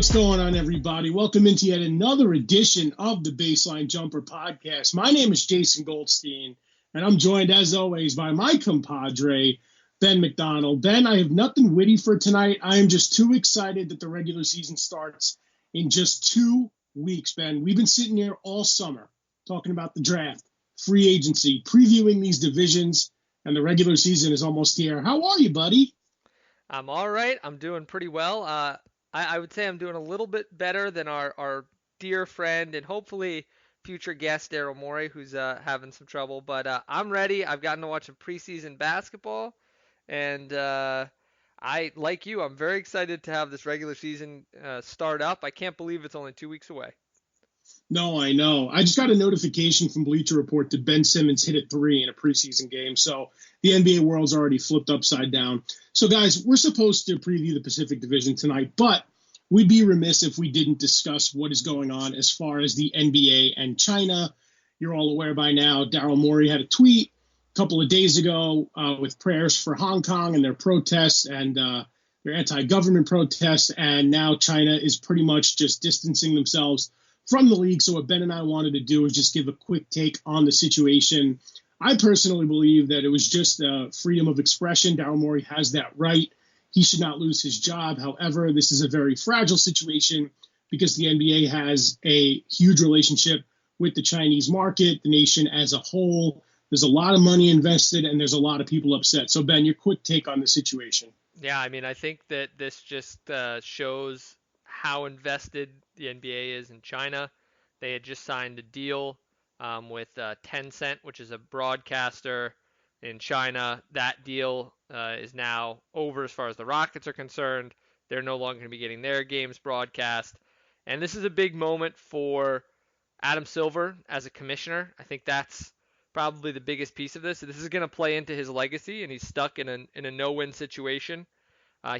What's going on, everybody? Welcome into yet another edition of the Baseline Jumper Podcast. My name is Jason Goldstein, and I'm joined, as always, by my compadre, Ben McDonald. Ben, I have nothing witty for tonight. I am just too excited that the regular season starts in just 2 weeks, Ben. We've been sitting here all summer talking about the draft, free agency, previewing these divisions, and the regular season is almost here. How are you, buddy? I'm all right. I'm doing pretty well. I would say I'm doing a little bit better than our dear friend and hopefully future guest Daryl Morey, who's having some trouble. But I'm ready. I've gotten to watch some preseason basketball, and like you, I'm very excited to have this regular season start up. I can't believe it's only 2 weeks away. No, I know. I just got a notification from Bleacher Report that Ben Simmons hit a three in a preseason game. So the NBA world's already flipped upside down. So, guys, we're supposed to preview the Pacific Division tonight, but we'd be remiss if we didn't discuss what is going on as far as the NBA and China. You're all aware by now, Daryl Morey had a tweet a couple of days ago with prayers for Hong Kong and their protests and their anti-government protests. And now China is pretty much just distancing themselves from the league. So what Ben and I wanted to do is just give a quick take on the situation. I personally believe that it was just freedom of expression. Daryl Morey has that right. He should not lose his job. However, this is a very fragile situation because the NBA has a huge relationship with the Chinese market, the nation as a whole. There's a lot of money invested and there's a lot of people upset. So Ben, your quick take on the situation. Yeah, I mean, I think that this just shows how invested the NBA is in China. They had just signed a deal with Tencent, which is a broadcaster in China. That deal is now over as far as the Rockets are concerned. They're no longer going to be getting their games broadcast. And this is a big moment for Adam Silver as a commissioner. I think that's probably the biggest piece of this. This is going to play into his legacy, and he's stuck in a no-win situation.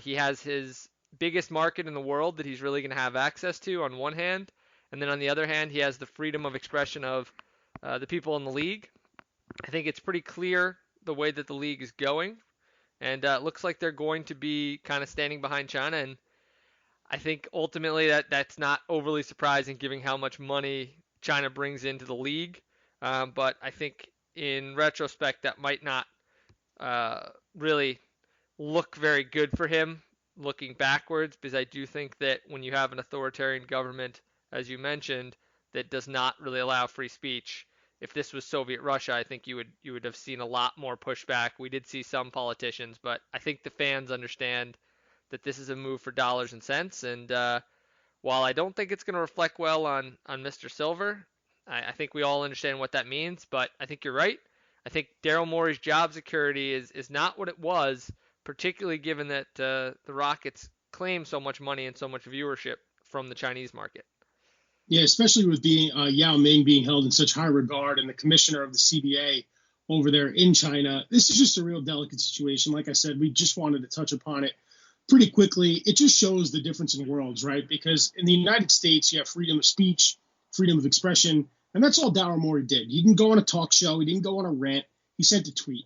He has his biggest market in the world that he's really going to have access to on one hand, and then on the other hand, he has the freedom of expression of the people in the league. I think it's pretty clear the way that the league is going, and it looks like they're going to be kind of standing behind China, and I think ultimately that's not overly surprising given how much money China brings into the league, but I think in retrospect that might not really look very good for him looking backwards, because I do think that when you have an authoritarian government, as you mentioned, that does not really allow free speech, if this was Soviet Russia, I think you would have seen a lot more pushback. We did see some politicians, but I think the fans understand that this is a move for dollars and cents. And while I don't think it's going to reflect well on Mr. Silver, I think we all understand what that means. But I think you're right. I think Daryl Morey's job security is not what it was, particularly given that the Rockets claim so much money and so much viewership from the Chinese market. Yeah, especially with being Yao Ming being held in such high regard and the commissioner of the CBA over there in China. This is just a real delicate situation. Like I said, we just wanted to touch upon it pretty quickly. It just shows the difference in worlds, right? Because in the United States, you have freedom of speech, freedom of expression, and that's all Daryl Morey did. He didn't go on a talk show. He didn't go on a rant. He sent a tweet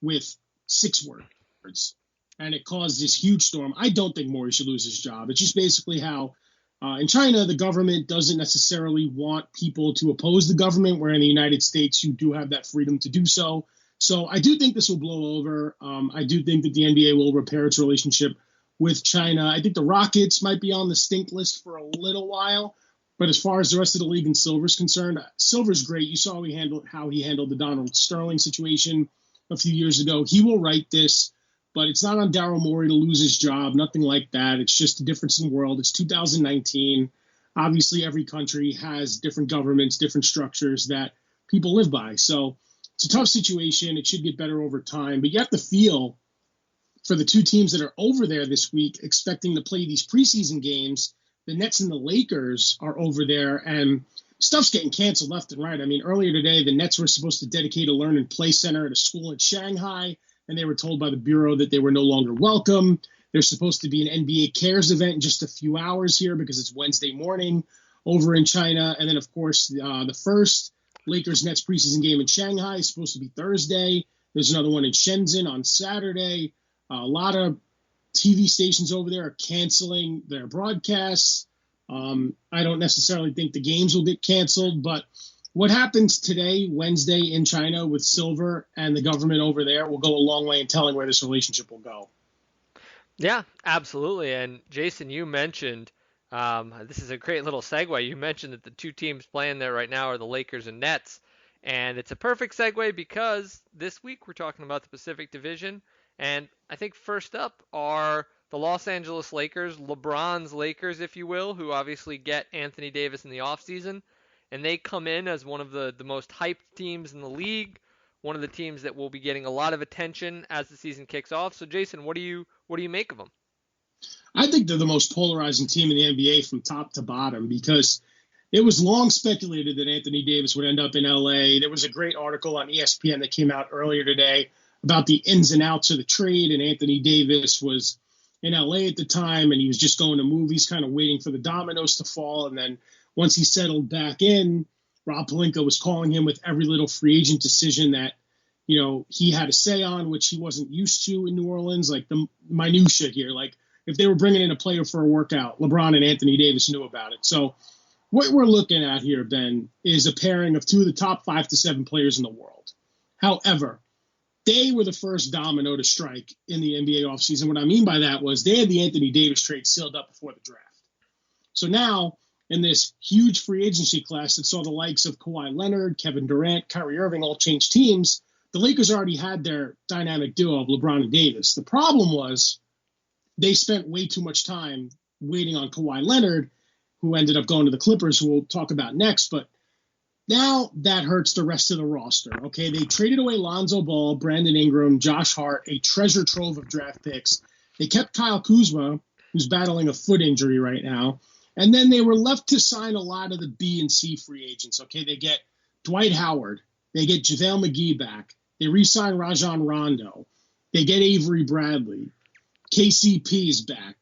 with 6 words, and it caused this huge storm. I don't think Morey should lose his job. It's just basically how in China, the government doesn't necessarily want people to oppose the government, where in the United States, you do have that freedom to do so. So I do think this will blow over. I do think that the NBA will repair its relationship with China. I think the Rockets might be on the stink list for a little while. But as far as the rest of the league and Silver's concerned, Silver's great. You saw how he handled the Donald Sterling situation a few years ago. He will right this. But it's not on Daryl Morey to lose his job, nothing like that. It's just a difference in the world. It's 2019. Obviously, every country has different governments, different structures that people live by. So it's a tough situation. It should get better over time. But you have to feel for the 2 teams that are over there this week expecting to play these preseason games. The Nets and the Lakers are over there, and stuff's getting canceled left and right. I mean, earlier today, the Nets were supposed to dedicate a learn and play center at a school in Shanghai, and they were told by the Bureau that they were no longer welcome. There's supposed to be an NBA Cares event in just a few hours here because it's Wednesday morning over in China. And then, of course, the first Lakers-Nets preseason game in Shanghai is supposed to be Thursday. There's another one in Shenzhen on Saturday. A lot of TV stations over there are canceling their broadcasts. I don't necessarily think the games will get canceled, but what happens today, Wednesday, in China with Silver and the government over there will go a long way in telling where this relationship will go. Yeah, absolutely. And Jason, you mentioned this is a great little segue. You mentioned that the two teams playing there right now are the Lakers and Nets. And it's a perfect segue because this week we're talking about the Pacific Division. And I think first up are the Los Angeles Lakers, LeBron's Lakers, if you will, who obviously get Anthony Davis in the offseason. And they come in as one of the most hyped teams in the league, one of the teams that will be getting a lot of attention as the season kicks off. So, Jason, what do you make of them? I think they're the most polarizing team in the NBA from top to bottom because it was long speculated that Anthony Davis would end up in LA. There was a great article on ESPN that came out earlier today about the ins and outs of the trade, and Anthony Davis was in LA at the time, and he was just going to movies, kind of waiting for the dominoes to fall. And then once he settled back in, Rob Pelinka was calling him with every little free agent decision that he had a say on, which he wasn't used to in New Orleans, like the minutia here. Like if they were bringing in a player for a workout, LeBron and Anthony Davis knew about it. So what we're looking at here, Ben, is a pairing of two of the top 5 to 7 players in the world. However, they were the first domino to strike in the NBA offseason. What I mean by that was they had the Anthony Davis trade sealed up before the draft. So now, in this huge free agency class that saw the likes of Kawhi Leonard, Kevin Durant, Kyrie Irving all change teams, the Lakers already had their dynamic duo of LeBron and Davis. The problem was they spent way too much time waiting on Kawhi Leonard, who ended up going to the Clippers, who we'll talk about next. But now that hurts the rest of the roster. Okay, they traded away Lonzo Ball, Brandon Ingram, Josh Hart, a treasure trove of draft picks. They kept Kyle Kuzma, who's battling a foot injury right now. And then they were left to sign a lot of the B and C free agents. Okay, they get Dwight Howard. They get JaVale McGee back. They re-sign Rajon Rondo. They get Avery Bradley. KCP is back.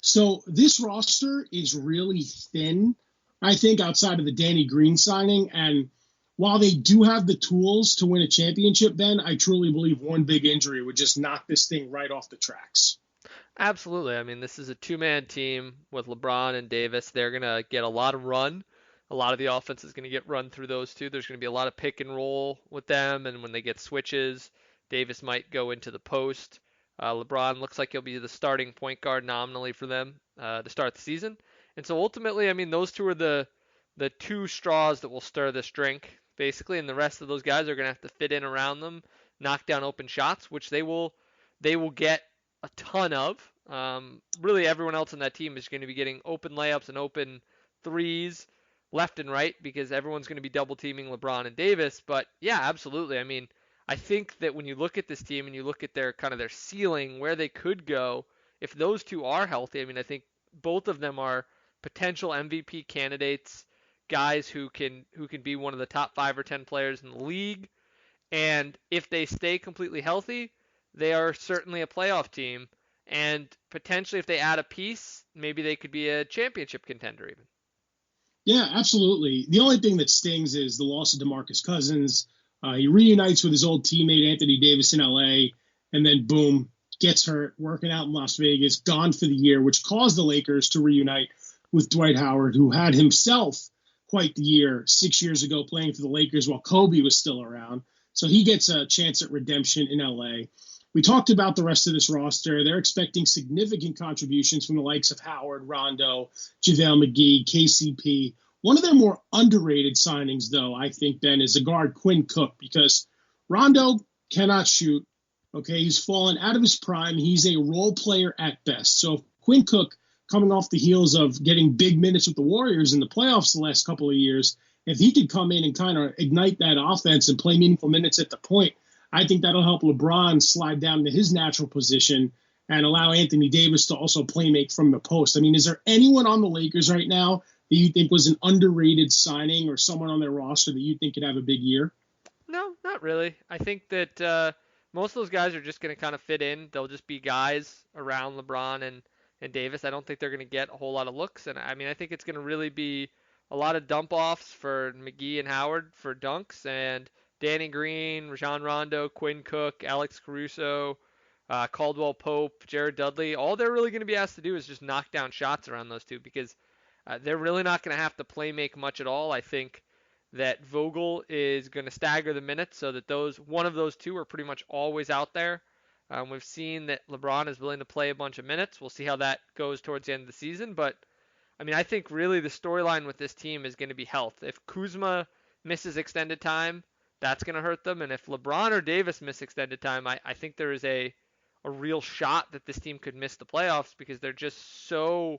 So this roster is really thin, I think, outside of the Danny Green signing. And while they do have the tools to win a championship, Ben, I truly believe one big injury would just knock this thing right off the tracks. Absolutely. I mean, this is a two-man team with LeBron and Davis. They're going to get a lot of run. A lot of the offense is going to get run through those two. There's going to be a lot of pick and roll with them, and when they get switches, Davis might go into the post. LeBron looks like he'll be the starting point guard nominally for them to start the season. And so ultimately, I mean, those two are the two straws that will stir this drink, basically, and the rest of those guys are going to have to fit in around them, knock down open shots, which they will get a ton of. Really, everyone else on that team is going to be getting open layups and open threes left and right because everyone's going to be double teaming LeBron and Davis. But yeah, absolutely. I mean, I think that when you look at this team and you look at their kind of their ceiling, where they could go, if those two are healthy, I mean, I think both of them are potential MVP candidates, guys who can be one of the top 5 or 10 players in the league. And if they stay completely healthy, they are certainly a playoff team. And potentially, if they add a piece, maybe they could be a championship contender even. Yeah, absolutely. The only thing that stings is the loss of DeMarcus Cousins. He reunites with his old teammate Anthony Davis in LA, and then boom, gets hurt working out in Las Vegas, gone for the year, which caused the Lakers to reunite with Dwight Howard, who had himself quite the year 6 years ago playing for the Lakers while Kobe was still around. So he gets a chance at redemption in LA. We talked about the rest of this roster. They're expecting significant contributions from the likes of Howard, Rondo, JaVale McGee, KCP. One of their more underrated signings, though, I think, Ben, is the guard Quinn Cook, because Rondo cannot shoot. Okay, he's fallen out of his prime. He's a role player at best. So Quinn Cook, coming off the heels of getting big minutes with the Warriors in the playoffs the last couple of years, if he could come in and kind of ignite that offense and play meaningful minutes at the point, I think that'll help LeBron slide down to his natural position and allow Anthony Davis to also play make from the post. I mean, is there anyone on the Lakers right now that you think was an underrated signing or someone on their roster that you think could have a big year? No, not really. I think that most of those guys are just going to kind of fit in. They'll just be guys around LeBron and Davis. I don't think they're going to get a whole lot of looks. And I mean, I think it's going to really be a lot of dump offs for McGee and Howard for dunks, and Danny Green, Rajon Rondo, Quinn Cook, Alex Caruso, Caldwell Pope, Jared Dudley. All they're really going to be asked to do is just knock down shots around those two, because They're really not going to have to play make much at all. I think that Vogel is going to stagger the minutes so that one of those two are pretty much always out there. We've seen that LeBron is willing to play a bunch of minutes. We'll see how that goes towards the end of the season. But I mean, I think really the storyline with this team is going to be health. If Kuzma misses extended time, that's going to hurt them. And if LeBron or Davis miss extended time, I think there is a real shot that this team could miss the playoffs because they're just so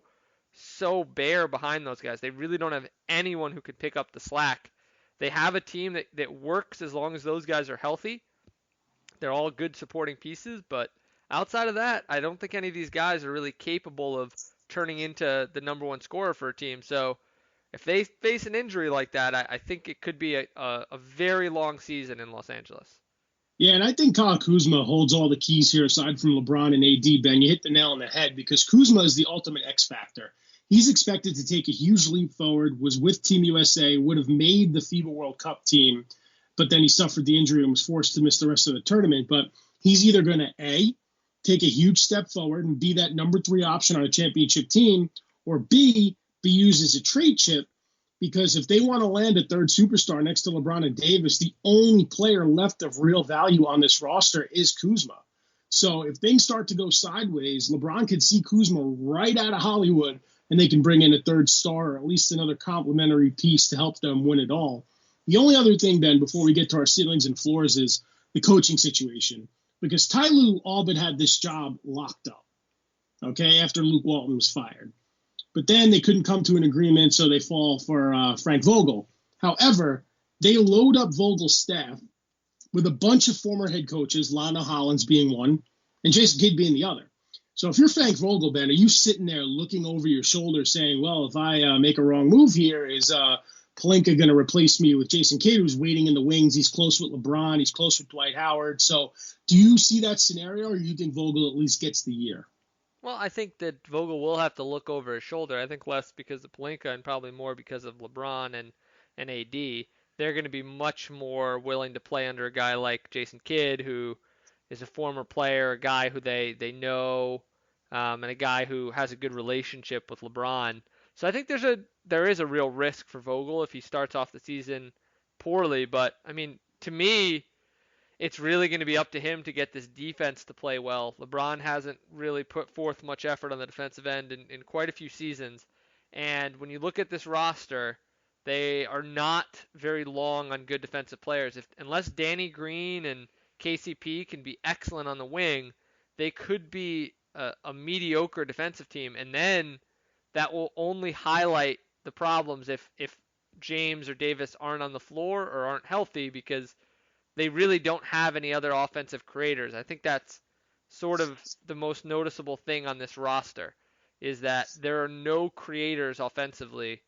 bare behind those guys. They really don't have anyone who could pick up the slack. They have a team that works as long as those guys are healthy. They're all good supporting pieces, but outside of that, I don't think any of these guys are really capable of turning into the number one scorer for a team. So if they face an injury like that, I think it could be a very long season in Los Angeles. Yeah, and I think Kyle Kuzma holds all the keys here aside from LeBron and AD, Ben. You hit the nail on the head because Kuzma is the ultimate X factor. He's expected to take a huge leap forward, was with Team USA, would have made the FIBA World Cup team, but then he suffered the injury and was forced to miss the rest of the tournament. But he's either going to, A, take a huge step forward and be that number 3 option on a championship team, or B, be used as a trade chip. Because if they want to land a third superstar next to LeBron and Davis, the only player left of real value on this roster is Kuzma. So if things start to go sideways, LeBron could see Kuzma right out of Hollywood, and they can bring in a third star or at least another complimentary piece to help them win it all. The only other thing, Ben, before we get to our ceilings and floors is the coaching situation. Because Ty Lue all but had this job locked up, okay, after Luke Walton was fired. But then they couldn't come to an agreement, so they fall for Frank Vogel. However, they load up Vogel's staff with a bunch of former head coaches, Lana Hollins being one, and Jason Kidd being the other. So if you're Frank Vogel, Ben, are you sitting there looking over your shoulder saying, well, if I make a wrong move here, is Pelinka going to replace me with Jason Kidd, who's waiting in the wings? He's close with LeBron. He's close with Dwight Howard. So do you see that scenario, or do you think Vogel at least gets the year? Well, I think that Vogel will have to look over his shoulder. I think less because of Pelinka and probably more because of LeBron and AD. They're going to be much more willing to play under a guy like Jason Kidd, who is a former player, a guy who they know, and a guy who has a good relationship with LeBron. So I think there is a real risk for Vogel if he starts off the season poorly. But I mean, to me, it's really going to be up to him to get this defense to play well. LeBron hasn't really put forth much effort on the defensive end in quite a few seasons. And when you look at this roster, they are not very long on good defensive players. Unless Danny Green and KCP can be excellent on the wing, they could be a mediocre defensive team. And then that will only highlight the problems if James or Davis aren't on the floor or aren't healthy, because they really don't have any other offensive creators. I think that's sort of the most noticeable thing on this roster, is that there are no creators offensively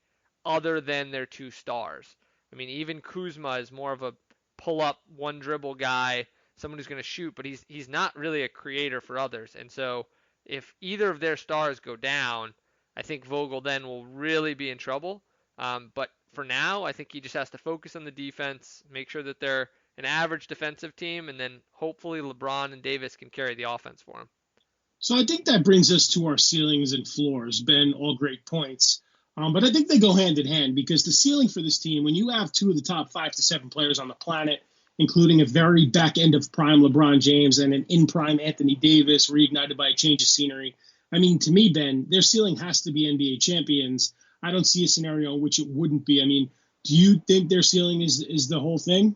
other than their two stars. I mean, even Kuzma is more of a pull-up, one-dribble guy, someone who's going to shoot, but he's not really a creator for others. And so if either of their stars go down, I think Vogel then will really be in trouble. But for now, I think he just has to focus on the defense, make sure that they're an average defensive team, and then hopefully LeBron and Davis can carry the offense for him. So I think that brings us to our ceilings and floors, Ben, all great points. But I think they go hand in hand, because the ceiling for this team, when you have two of the top 5 to 7 players on the planet, including a very back end of prime LeBron James and an in prime Anthony Davis, reignited by a change of scenery. I mean, to me, Ben, their ceiling has to be NBA champions. I don't see a scenario in which it wouldn't be. I mean, do you think their ceiling is the whole thing?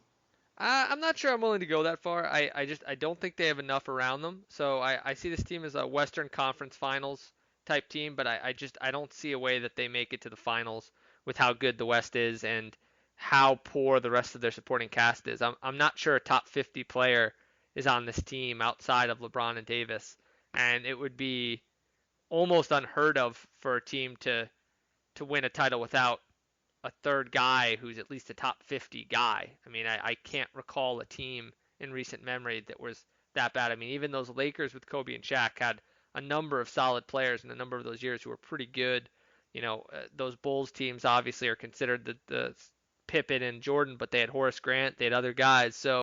I'm not sure I'm willing to go that far. I don't think they have enough around them. So I see this team as a Western Conference Finals type team, but I don't see a way that they make it to the finals with how good the West is and how poor the rest of their supporting cast is. I'm not sure a top 50 player is on this team outside of LeBron and Davis, and it would be almost unheard of for a team to win a title without a third guy who's at least a top 50 guy. I mean, I can't recall a team in recent memory that was that bad. I mean, even those Lakers with Kobe and Shaq had a number of solid players in a number of those years who were pretty good. You know, those Bulls teams obviously are considered the Pippen and Jordan, but they had Horace Grant, they had other guys. So